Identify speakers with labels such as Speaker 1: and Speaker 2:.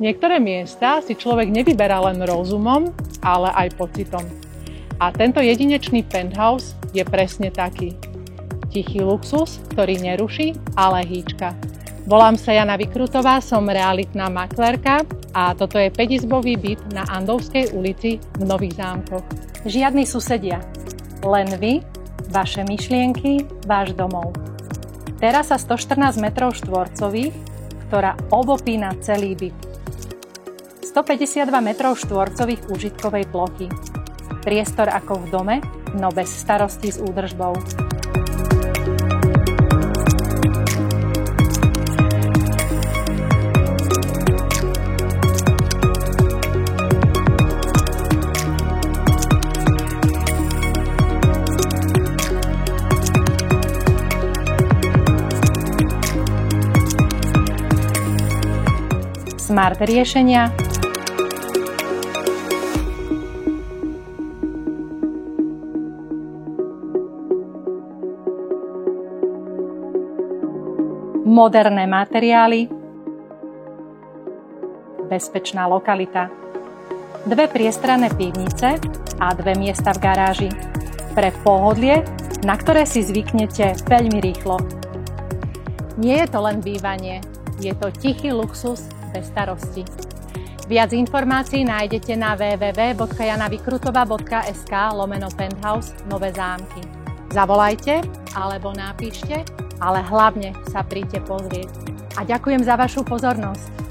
Speaker 1: Niektoré miesta si človek nevyberá len rozumom, ale aj pocitom. A tento jedinečný penthouse je presne taký. Tichý luxus, ktorý neruší, ale hýčka. Volám sa Jana Vykrutová, som realitná maklérka a toto je 5-izbový byt na Andovskej ulici v Nových Zámkoch. Žiadni susedia, len vy, vaše myšlienky, váš domov. Terasa 114 metrov štvorcových, ktorá obopína celý byt. 152 metrov štvorcových užitkovej plochy. Priestor ako v dome, no bez starostí s údržbou. Smart riešenia, moderné materiály, bezpečná lokalita, 2 priestranné pivnice a 2 miesta v garáži. Pre pohodlie, na ktoré si zvyknete veľmi rýchlo. Nie je to len bývanie, je to tichý luxus bez starosti. Viac informácií nájdete na www.janavykrutová.sk/penthouse Nové Zámky. Zavolajte alebo napíšte, ale hlavne sa príďte pozrieť. A ďakujem za vašu pozornosť.